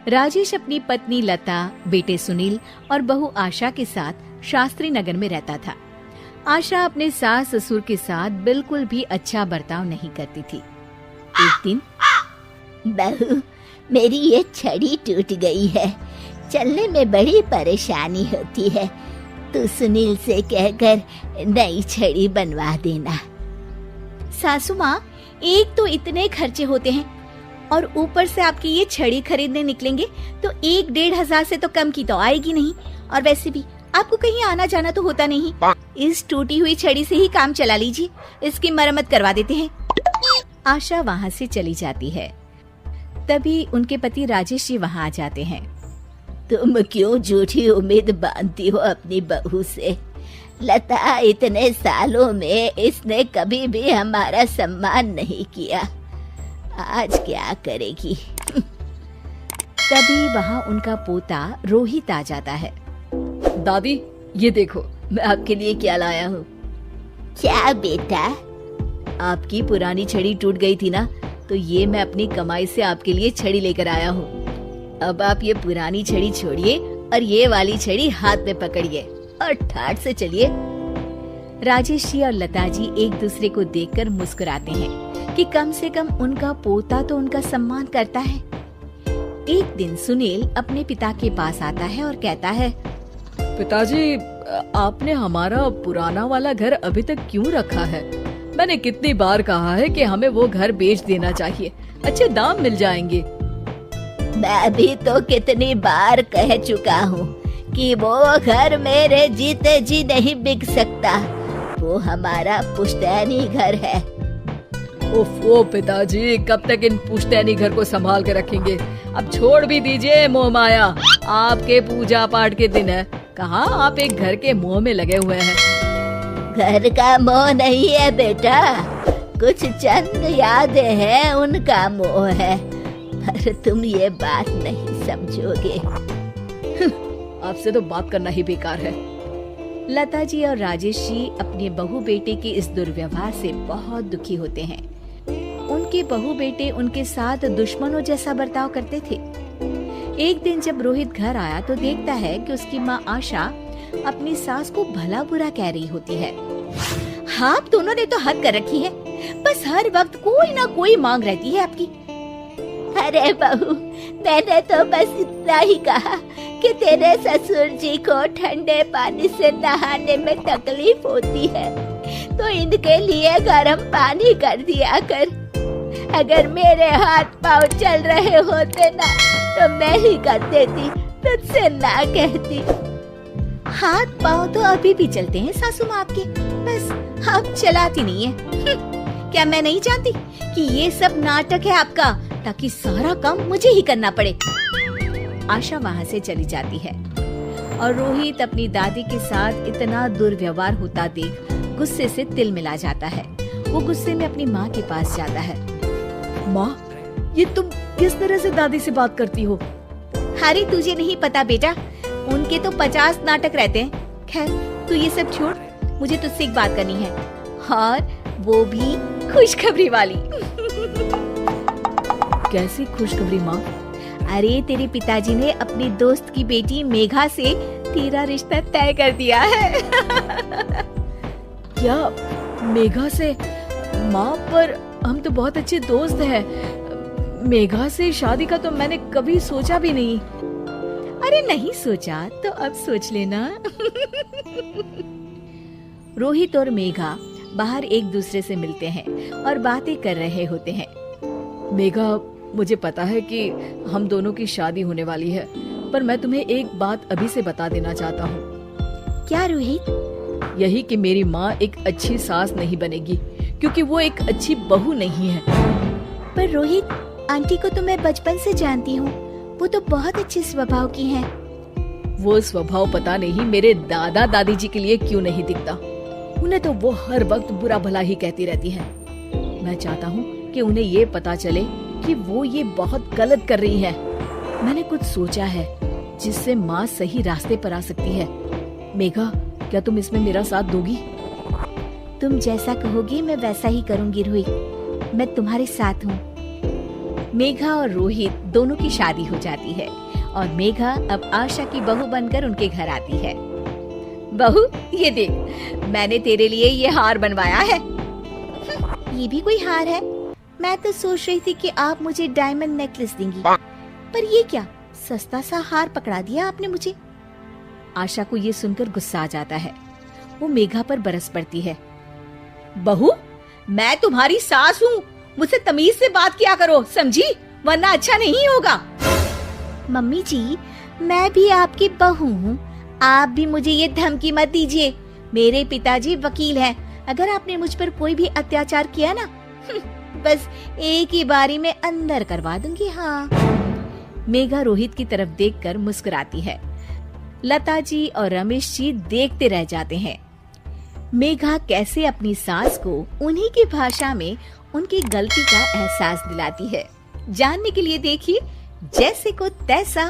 राजेश अपनी पत्नी लता, बेटे सुनील और बहू आशा के साथ शास्त्री नगर में रहता था। आशा अपने सास ससुर के साथ बिल्कुल भी अच्छा बर्ताव नहीं करती थी। एक दिन, बहू, मेरी ये छड़ी टूट गई है, चलने में बड़ी परेशानी होती है। तू सुनील से कहकर नई छड़ी बनवा देना। सासू माँ, एक तो इतने खर्चे होते हैं और ऊपर से आपकी ये छड़ी खरीदने निकलेंगे तो 1-1.5 से तो कम की तो आएगी नहीं। और वैसे भी आपको कहीं आना जाना तो होता नहीं। इस टूटी हुई छड़ी से ही काम चला लीजिए, इसकी मरम्मत करवा देते हैं। आशा वहाँ से चली जाती है। तभी उनके पति राजेश जी वहाँ आ जाते हैं। तुम क्यों झूठी उम्मीद बांधती हो अपनी बहू से? लता इतने सालों में इसने कभी भी हमारा सम्मान नहीं किया, आज क्या करेगी? तभी वहाँ उनका पोता रोहित आ जाता है। दादी, ये देखो मैं आपके लिए क्या लाया हूँ। क्या बेटा? आपकी पुरानी छड़ी टूट गई थी ना, तो ये मैं अपनी कमाई से आपके लिए छड़ी लेकर आया हूँ। अब आप ये पुरानी छड़ी छोड़िए और ये वाली छड़ी हाथ में पकड़िए और ठाठ से चलिए। राजेश जी और लता जी एक दूसरे को देखकर मुस्कुराते हैं कि कम से कम उनका पोता तो उनका सम्मान करता है। एक दिन सुनील अपने पिता के पास आता है और कहता है, पिताजी, आपने हमारा पुराना वाला घर अभी तक क्यों रखा है? मैंने कितनी बार कहा है कि हमें वो घर बेच देना चाहिए, अच्छे दाम मिल जाएंगे। मैं भी तो कितनी बार कह चुका हूँ कि वो घर मेरे जीते जी नहीं बिक सकता, वो हमारा पुश्तैनी घर है। ओफो पिताजी, कब तक इन पुश्तैनी घर को संभाल के रखेंगे? अब छोड़ भी दीजिए मोह माया, आपके पूजा पाठ के दिन है, कहाँ आप एक घर के मोह में लगे हुए हैं। घर का मोह नहीं है बेटा, कुछ चंद यादें हैं, उनका मोह है, पर तुम ये बात नहीं समझोगे। आपसे तो बात करना ही बेकार है। लता जी और राजेश जी अपने बहू बेटे के इस दुर्व्यवहार से बहुत दुखी होते हैं। उनके बहू बेटे उनके साथ दुश्मनों जैसा बर्ताव करते थे। एक दिन जब रोहित घर आया तो देखता है कि उसकी माँ आशा अपनी सास को भला बुरा कह रही होती है। हाँ, आप दोनों ने तो हद कर रखी है, बस हर वक्त कोई ना कोई मांग रहती है आपकी। अरे बहू, मैंने तो बस इतना ही कहा कि तेरे ससुर जी को ठंडे पानी से नहाने में तकलीफ होती है, तो इनके लिए गर्म पानी कर दिया कर। अगर मेरे हाथ पाँव चल रहे होते ना तो मैं ही कर देती, तुझसे ना कहती। हाथ पाँव तो अभी भी चलते हैं सासू माँ आपके, बस आप चलाती नहीं है। क्या मैं नहीं जानती कि ये सब नाटक है आपका, ताकि सारा काम मुझे ही करना पड़े। आशा वहाँ से चली जाती है और रोहित अपनी दादी के साथ इतना दुर्व्यवहार होता देख गुस्से से तिल मिला जाता है। वो गुस्से में अपनी माँ के पास जाता है। माँ, ये तुम किस तरह से दादी से बात करती हो? अरे तुझे नहीं पता बेटा, उनके तो 50 नाटक रहते हैं। खैर तू ये सब छोड़, मुझे तुझसे एक बात करनी है, और वो भी खुशखबरी वाली। कैसी खुशखबरी माँ? अरे तेरे पिताजी ने अपनी दोस्त की बेटी मेघा से तेरा रिश्ता तय कर दिया है। क्या मेघा से? माँ, पर हम तो बहुत अच्छे दोस्त हैं। मेघा से शादी का तो मैंने कभी सोचा भी नहीं। अरे नहीं सोचा तो अब सोच लेना। रोहित और मेघा बाहर एक दूसरे से मिलते हैं और बातें कर रहे होते हैं। मेघा, मुझे पता है कि हम दोनों की शादी होने वाली है, पर मैं तुम्हें एक बात अभी से बता देना चाहता हूँ। क्या रोहित? यही कि मेरी माँ एक अच्छी सास नहीं बनेगी, क्योंकि वो एक अच्छी बहू नहीं है। पर रोहित, आंटी को तो मैं बचपन से जानती हूँ, वो तो बहुत अच्छे स्वभाव की हैं। वो स्वभाव पता नहीं मेरे दादा दादी जी के लिए क्यों नहीं दिखता। उन्हें तो वो हर वक्त बुरा भला ही कहती रहती है। मैं चाहता हूँ कि उन्हें ये पता चले कि वो ये बहुत गलत कर रही है। मैंने कुछ सोचा है जिससे माँ सही रास्ते पर आ सकती है। मेघा, क्या तुम इसमें मेरा साथ दोगी? तुम जैसा कहोगी मैं वैसा ही करूँगी रोहित, मैं तुम्हारे साथ हूँ। मेघा और रोहित दोनों की शादी हो जाती है और मेघा अब आशा की बहू बनकर उनके घर आती है। बहू, ये देख, मैंने तेरे लिए ये हार बनवाया है। ये भी कोई हार है? मैं तो सोच रही थी कि आप मुझे डायमंड नेकलेस देंगी, पर ये क्या सस्ता सा हार पकड़ा दिया आपने मुझे। आशा को ये सुनकर गुस्सा आ जाता है। वो मेघा पर बरस पड़ती है। बहू, मैं तुम्हारी सास हूँ, मुझसे तमीज से बात किया करो, समझी? वरना अच्छा नहीं होगा। मम्मी जी, मैं भी आपकी बहू हूँ, आप भी मुझे ये धमकी मत दीजिए। मेरे पिताजी वकील हैं, अगर आपने मुझ पर कोई भी अत्याचार किया ना, बस एक ही बारी में अंदर करवा दूंगी। हाँ। मेघा रोहित की तरफ देखकर मुस्कुराती है। लता जी और रमेश जी देखते रह जाते हैं। मेघा कैसे अपनी सास को उन्हीं की भाषा में उनकी गलती का एहसास दिलाती है। जानने के लिए देखिए जैसे को तैसा